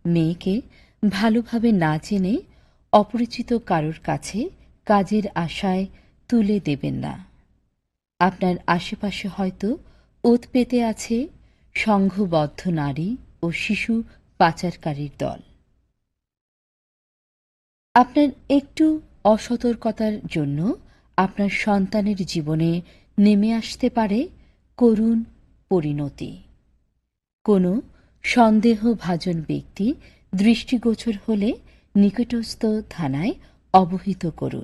মেয়েকে ভালোভাবে না জেনে অপরিচিত কারোর কাছে কাজের আশায় তুলে দেবেন না। আপনার আশেপাশে হয়তো ওত পেতে আছে সংঘবদ্ধ নারী ও শিশু পাচারকারীর দল। আপনার একটু অসতর্কতার জন্য আপনার সন্তানের জীবনে নেমে আসতে পারে করুণ পরিণতি। কোনো সন্দেহভাজন ব্যক্তি দৃষ্টিগোচর হলে নিকটস্থ থানায় অবহিত করুন।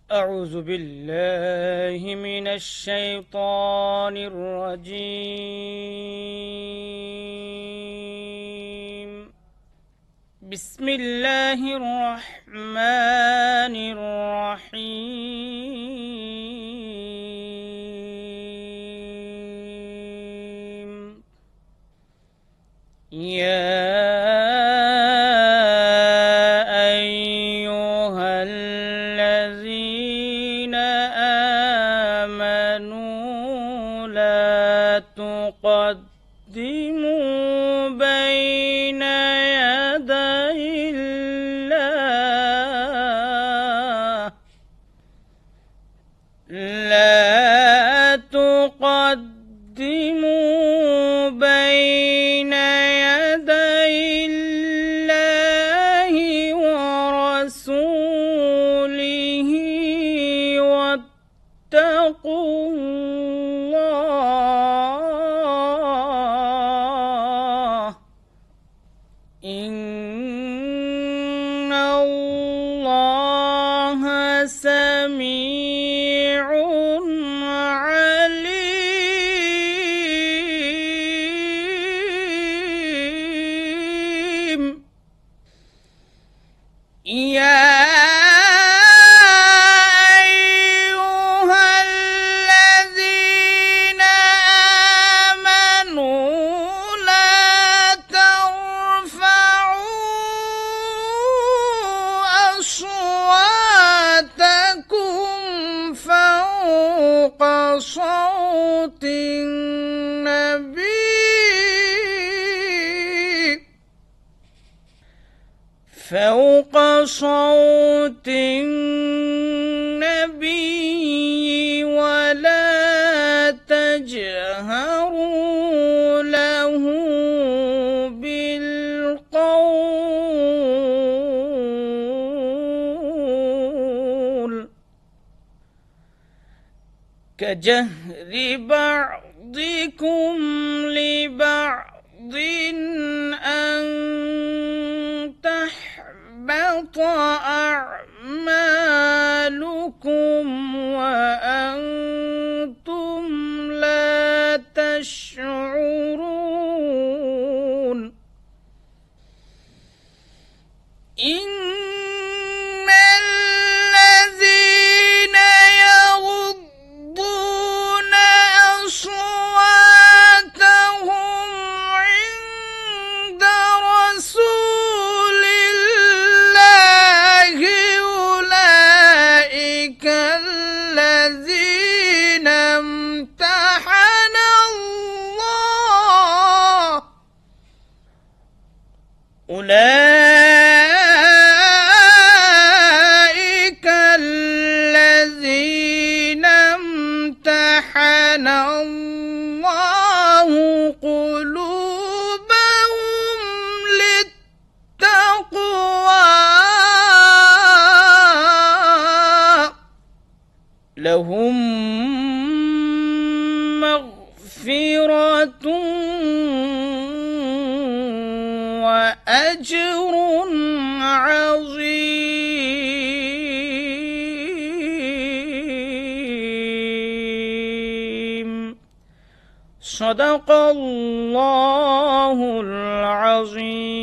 أعوذ بالله من الشيطان الرجيم. بسم الله الرحمن الرحيم. يا تقدموا بين يدي الله لا تقدموا بين يدي الله ورسوله واتقوا الله إن الله سميع عليم. يا صوت النبي فوق صوت النبي ولا تجهروا له بالقول كجهر بعضكم لبعض أن تحبط أعمالكم وأنتم لا تشعرون إن الذين يغضون أصواتهم عند رسول الله أولئك الذين امتحن الله أولئك الذين امتحن الله قلوبهم للتقوى لهم مغفرة وأجر عظيم صدق الله العظيم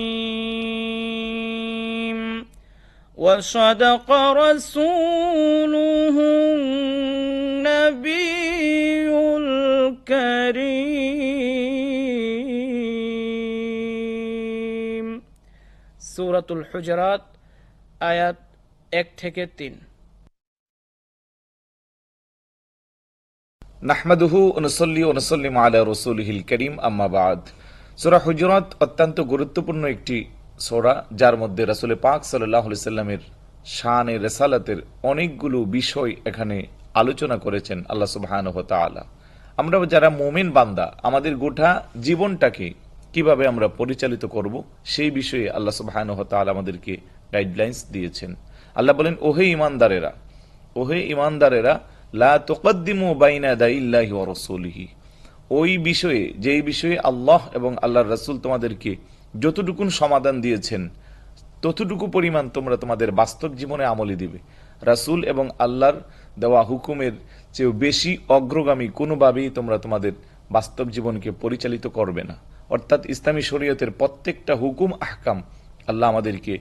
وصدق رسوله النبي الكريم সূরাতুল হুজুরাত আয়াত 1 থেকে 3 নাহমাদুহু ওয়া নুসাল্লি ওয়া নুসাল্লিমু আলা রাসূলিহিল কারীম আম্মা বাদ। সূরা হুজুরাত অত্যন্ত গুরুত্বপূর্ণ একটি সূরা, যার মধ্যে রাসূল পাক সাল্লাল্লাহু আলাইহি সাল্লামের শানে রিসালাতের অনেকগুলো বিষয় এখানে আলোচনা করেছেন আল্লাহ সুবহানাহু ওয়া তাআলা। আমরা যারা মুমিন বান্দা, আমাদের গোটা জীবনটাকে কিভাবে আমরা পরিচালিত করব সেই বিষয়ে আল্লাহ সুবহানাহু ওয়া তাআলা আমাদেরকে গাইডলাইন্স দিয়েছেন। আল্লাহ বলেন, ওহে ঈমানদারেরা লা তুকদ্দিমু বাইনা ইয়াদাইল্লাহি ওয়া রাসূলিহি, ওই বিষয়ে যেই বিষয়ে আল্লাহ এবং আল্লাহর রাসূল তোমাদেরকে যতটুকুন সমাধান দিয়েছেন ততটুকু পরিমাণ তোমরা তোমাদের বাস্তব জীবনে আমলি দিবে। রাসূল এবং আল্লাহর দেওয়া হুকুমের চেয়ে বেশি অগ্রগামী কোনোভাবেই তোমরা তোমাদের বাস্তব জীবনকে পরিচালিত করবে না। অর্থাৎ ইসলামী শরীয়তের প্রত্যেকটা হুকুম আহকাম আল্লাহ আমাদেরকে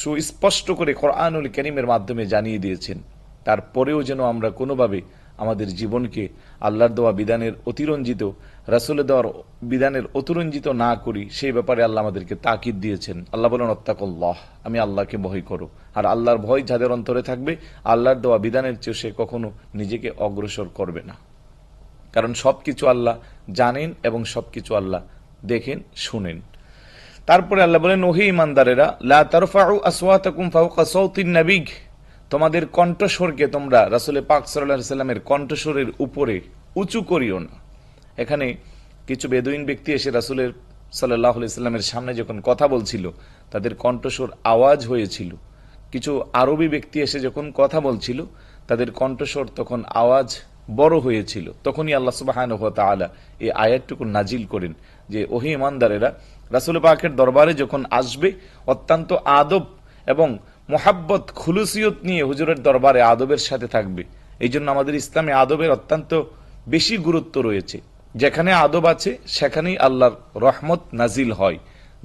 সুস্পষ্ট করে কোরআনুল কারীমের মাধ্যমে জানিয়ে দিয়েছেন। তারপরেও যেন আমরা কোনোভাবে আমাদের জীবনকে আল্লাহর দেওয়া বিধানের অতিরঞ্জিত, রাসূলের দেওয়ার বিধানের অতিরঞ্জিত না করি, সেই ব্যাপারে আল্লাহ আমাদেরকে তাকিদ দিয়েছেন। আল্লাহ বলেন, ওয়াত্তাকুল্লাহ, আমি আল্লাহকে ভয় করো। আর আল্লাহর ভয় যাদের অন্তরে থাকবে, আল্লাহর দেওয়া বিধানের চেয়ে সে কখনো নিজেকে অগ্রসর করবে না। কারণ সবকিছু আল্লাহ জানেন এবং সবকিছু আল্লাহ দেখেন, শুনেন। তারপরে আল্লাহ বলেন, ওহে ঈমানদারেরা লা তারফাউ আসওয়াতাকুম ফাওকা সাওতিন নবী, তোমাদের কণ্ঠস্বরকে তোমরা রাসূল পাক সাল্লাল্লাহু আলাইহি সাল্লামের কণ্ঠস্বরের উপরে উঁচু করিও না। এখানে কিছু বেদুইন ব্যক্তি এসে রাসূলের সাল্লাল্লাহু আলাইহি সাল্লামের সামনে যখন কথা বলছিল, তাদের কণ্ঠস্বর আওয়াজ হয়েছিল। কিছু আরবি ব্যক্তি এসে যখন কথা বলছিল, তাদের কণ্ঠস্বর তখন আওয়াজ বড় হয়েছিল। তখনই আল্লাহ সুবহানাহু ওয়া তাআলা এই আয়াতটুকু নাজিল করেন যে, ওহে ঈমানদারেরা, রাসূল পাকের দরবারে যখন আসবে অত্যন্ত আদব এবং মোহাব্বত খুলুসিয়ত নিয়ে হুজুরের দরবারে আদবের সাথে থাকবে। এই জন্য আমাদের ইসলামে আদবের অত্যন্ত বেশি গুরুত্ব রয়েছে। যেখানে আদব আছে সেখানেই আল্লাহর রহমত নাজিল হয়,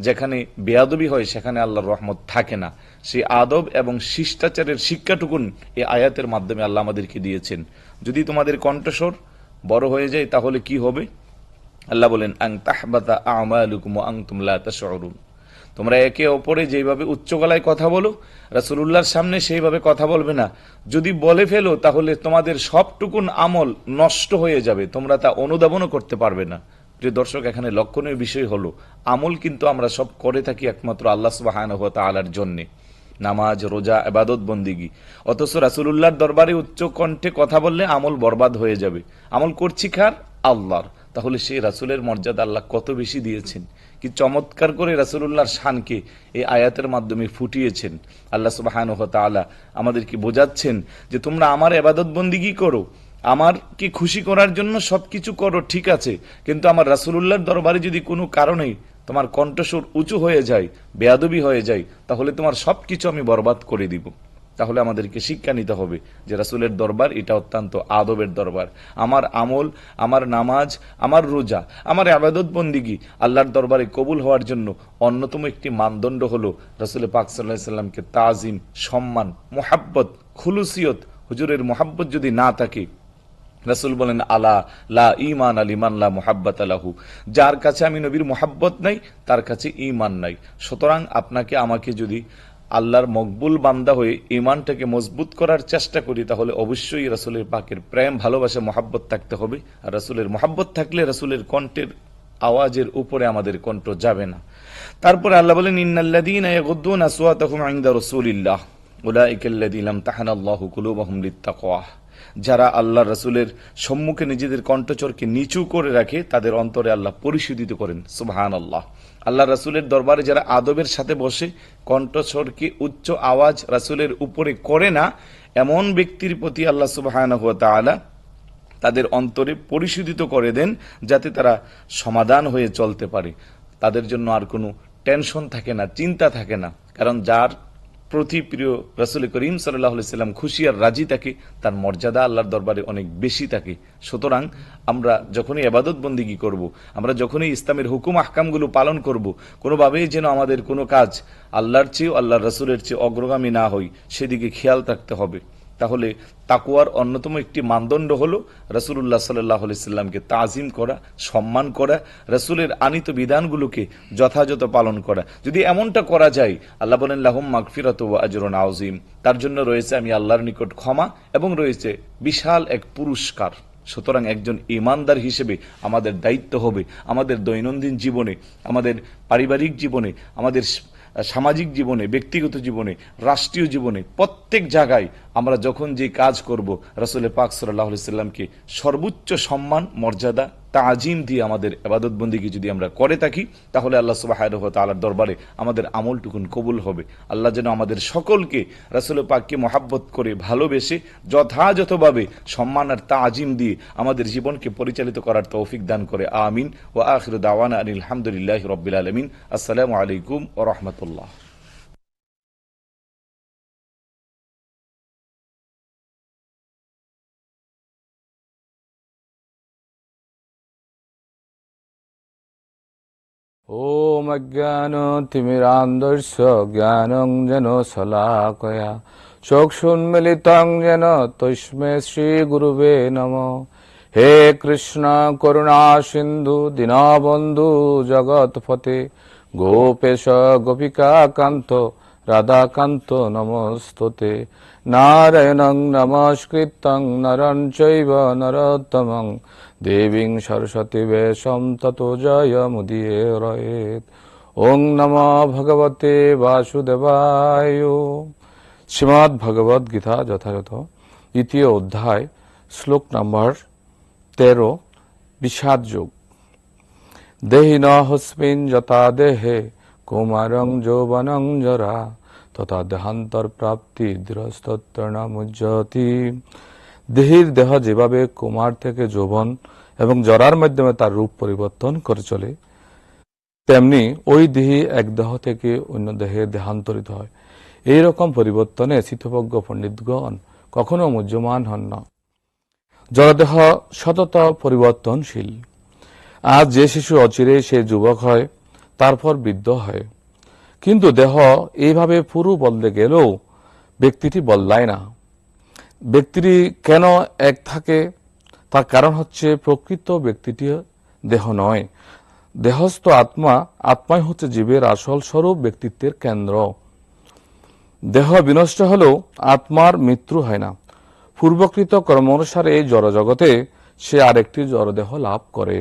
যেখানে বেয়াদবি হয় সেখানে আল্লাহর রহমত থাকে না। সেই আদব এবং শিষ্টাচারের শিক্ষাটুকুন এই আয়াতের মাধ্যমে আল্লাহ আমাদেরকে দিয়েছেন। যদি তোমাদের কণ্ঠস্বর বড় হয়ে যায় তাহলে কি হবে? আল্লাহ বলেন, আন তাহবাতা আমালুকুম ওয়া আনতুম লা তাশউরুন, তোমরা একে অপরে যেভাবে উচ্চ গলায় কথা বলো, রাসূলুল্লাহর সামনে সেইভাবে কথা বলবে না। যদি বলে ফেলো তাহলে তোমাদের সবটুকুন আমল নষ্ট হয়ে যাবে, তোমরা তা অনুধাবনও করতে পারবে না। প্রিয় দর্শক, এখানে লক্ষণীয় বিষয় হলো আমল কিন্তু আমরা সব করে থাকি একমাত্র আল্লাহ সুবহানাহু ওয়া তাআলার জন্যে, নামাজ, রোজা, ইবাদত, বন্দিগি। অথচ রাসূলুল্লাহর দরবারে উচ্চ কণ্ঠে কথা বললে আমল বরবাদ হয়ে যাবে। আমল করছি কার? আল্লাহর। তাহলে সেই রাসূলের মর্যাদা আল্লাহ কত বেশি দিয়েছেন, কি চমৎকার করে রাসূলুল্লাহর শানকে এই আয়াতের মাধ্যমে ফুটিয়েছেন। আল্লাহ সুবহানাহু ওয়া তাআলা আমাদেরকে বোঝাচ্ছেন যে তোমরা আমার ইবাদত বন্দিগি করো, আমারকে খুশি করার জন্য সবকিছু করো, ঠিক আছে, কিন্তু আমার রাসূলুল্লাহর দরবারে যদি কোনো কারণে তোমার কণ্ঠস্বর উঁচু হয়ে যায়, বেয়াদবি হয়ে যায়, তাহলে তোমার সবকিছু আমি বরবাদ করে দিব। তাহলে আমাদেরকে শিক্ষা নিতে হবে যে রাসূলের দরবার এটা অত্যন্ত আদবের দরবার। আমার আমল, আমার নামাজ, আমার রোজা, আমার ইবাদত বন্দিগি আল্লাহর দরবারে কবুল হওয়ার জন্য অন্যতম একটি মানদণ্ড হলো রাসূল পাক সাল্লাল্লাহু আলাইহি সাল্লামকে তাজিম, সম্মান, মুহাব্বত, খুলুসিয়ত। হুজুরের মুহাব্বত যদি না থাকে, রাসূল বলেন আলা লা ঈমান লিমান লা মুহাব্বাতা লাহু, যার কাছে আমি নবীর মুহাব্বত নাই তার কাছে ঈমান নাই। সুতরাং আপনাকে আমাকে যদি আল্লাহর মকবুল বান্দা হয়ে ঈমানটাকে মজবুত করার চেষ্টা করি, তাহলে অবশ্যই রাসূলের পাকের প্রেম, ভালোবাসা, মুহাব্বত থাকতে হবে। আর রাসূলের মুহাব্বত থাকলে রাসূলের কণ্ঠের আওয়াজের উপরে আমাদের কণ্ঠ যাবে না। তারপরে আল্লাহ বলেন ইন্নাল্লাযীনা ইয়াগুদ্দুনা আসওয়াতাহুম ইনদা রাসূলিল্লাহ উলাইকাল্লাযীনা ইমতাহানাল্লাহু কুলুবাহুম লিত্তাকওয়া, যারা আল্লাহ রাসূলের সম্মুখে নিজেদের কণ্ঠস্বরকে নিচু করে রাখে তাদের অন্তরে আল্লাহ পরিশোধিত করেন। সুবহানাল্লাহ। আল্লাহ রাসূলের দরবারে যারা আদবের সাথে বসে কণ্ঠস্বরকে উচ্চ আওয়াজ রাসূলের উপরে করে না, এমন ব্যক্তির প্রতি আল্লাহ সুবহানাহু ওয়া তাআলা তাদের অন্তরে পরিশোধিত করে দেন, যাতে তারা সমাধান হয়ে চলতে পারে। তাদের জন্য আর কোনো টেনশন থাকে না, চিন্তা থাকে না। কারণ যার প্রতি প্রিয় রাসূল করিম সাল্লাল্লাহু আলাইহি সাল্লাম খুশি আর রাজি থাকে, তার মর্যাদা আল্লাহর দরবারে অনেক বেশি থাকে। সুতরাং আমরা যখনই ইবাদত বন্দিগি করব, আমরা যখনই ইসলামের হুকুম আহকামগুলো পালন করব, কোনোভাবেই যেন আমাদের কোনো কাজ আল্লাহর চেয়ে, আল্লাহর রাসূলের চেয়ে অগ্রগামী না হয়, সেদিকে খেয়াল রাখতে হবে। তাহলে তাকওয়ার অন্যতম একটি মানদণ্ড হলো রাসূলুল্লাহ সাল্লাল্লাহু আলাইহি সাল্লামকে তাজিম করা, সম্মান করা, রাসূলের আনিত বিধানগুলোকে যথাযথ পালন করা। যদি এমনটা করা যায়, আল্লাহ বলেন লাহুম মাগফিরাতু ওয়া আজরুন আযীম, তার জন্য রয়েছে আমি আল্লাহর নিকট ক্ষমা এবং রয়েছে বিশাল এক পুরস্কার। সুতরাং একজন ঈমানদার হিসেবে আমাদের দায়িত্ব হবে আমাদের দৈনন্দিন জীবনে, আমাদের পারিবারিক জীবনে, আমাদের সামাজিক জীবনে, ব্যক্তিগত জীবনে, রাষ্ট্রীয় জীবনে, প্রত্যেক জায়গায় আমরা যখন যে কাজ করব, রাসূল পাক সাল্লাল্লাহু আলাইহি সাল্লামকে সর্বোচ্চ সম্মান, মর্যাদা, তাজিম দিয়ে আমাদের ইবাদত বন্দেগী যদি আমরা করে থাকি, তাহলে আল্লাহ সুবহানাহু ওয়া তাআলার দরবারে আমাদের আমলটুকুন কবুল হবে। আল্লাহ যেন আমাদের সকলকে রাসূল পাককে মহাব্বত করে, ভালোবেসে, যথাযথভাবে সম্মান আর তাজিম দিয়ে আমাদের জীবনকে পরিচালিত করার তৌফিক দান করে। আমিন। ওয়া আখিরু দাওয়ানা আনিল হামদুলিল্লাহি রাব্বিল আলামিন। আসসালামু আলাইকুম ওয়া রাহমাতুল্লাহ। ওম অজ্ঞানতিমিরান্ধস্য জ্ঞানঞ্জন শলাকয়া চক্ষুন্মিলিতং যেন তস্মৈ শ্রীগুরুবে নমঃ। হে কৃষ্ণ করুণা সিন্ধু দীনবন্ধু জগৎপতে গোপেশ গোপিকা কান্ত রাধাকান্ত নমস্তুতে। নারায়ণং নমস্কৃত্যং নরং চৈব নরোত্তমং দেবীং সরস্বতী বেশম ততো জয়মুদীরয়েৎ। ওং নমো ভগবতে বাসুদেবায়। শ্রীমদ্ ভগবদ গীতা যথাযথ দ্বিতীয় অধ্যায় শ্লোক নম্বর 13 বিষাদ যোগ। দেহিন হস্মিন যথা দেহে কৌমারং যৌবনং জরা তথা দেহান্তর প্রাপ্তি দৃঢ়স্তত্র মুজ্জতি। দেহের দেহ যেভাবে কুমার থেকে যৌবন এবং জরার মাধ্যমে তার রূপ পরিবর্তন করে চলে, তেমনি ওই দেহে এক দেহ থেকে অন্য দেহে দেহান্তরিত হয়। এইরকম পরিবর্তনে স্থিতপ্রজ্ঞ পণ্ডিতগণ কখনো মুহ্যমান হন না। জড়দেহ সতত পরিবর্তনশীল। আজ যে শিশু অচিরে সে যুবক হয়, তারপর বৃদ্ধ হয়, কিন্তু দেহ এইভাবে পুরো বদলে গেলেও ব্যক্তিটি বদলায় না। ব্যক্তিটি কেন এক থাকে, তার কারণ হচ্ছে প্রকৃত ব্যক্তিটি দেহ নয়, দেহস্থ আত্মা। আত্মাই হচ্ছে জীবের আসল স্বরূপ, ব্যক্তিত্বের কেন্দ্র। দেহ বিনষ্ট হলেও আত্মার মৃত্যু হয় না। পূর্বকৃত কর্ম অনুসারে এই জড়জগতে সে আরেকটি জড়দেহ লাভ করে।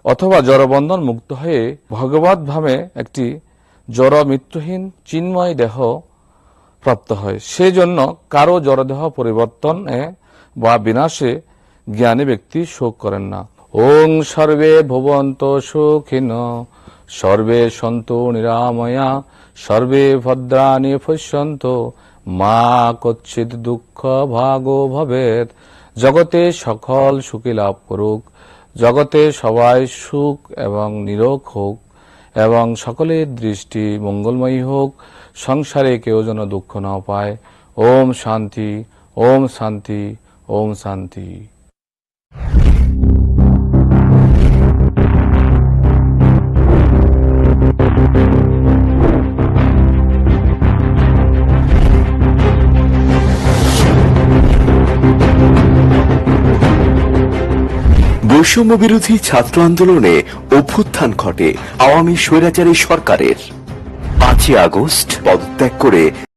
অথবা জড়বন্ধন মুক্ত হয়ে ভগবত ভাবে একটি জড় মৃত্যুহীন চিন্ময় দেহ প্রাপ্ত হয়। সেজন্য কারো জড়দেহ পরিবর্তনে বা বিনাশে জ্ঞানী ব্যক্তি শোক করেন না। ওং সর্বে ভবন্ত সুখিন সর্বে সন্তু নিরাময়া সর্বে ভদ্রাণি পশ্যন্তু মা কচ্ছিৎ দুঃখ ভাগো ভবেৎ। জগতে সকল সুখী লাভ করুক, জগতে সবাই সুখ এবং নিরোগ হোক এবং সকলের দৃষ্টি মঙ্গলময়ী হোক, সংসারে কেউ যেন দুঃখ না পায়। ওম শান্তি, ওম শান্তি, ওম শান্তি। বৈষম্য বিরোধী ছাত্র আন্দোলনে অভ্যুত্থান ঘটে আওয়ামী স্বৈরাচারী সরকারের। 5ই আগস্ট পদত্যাগ করে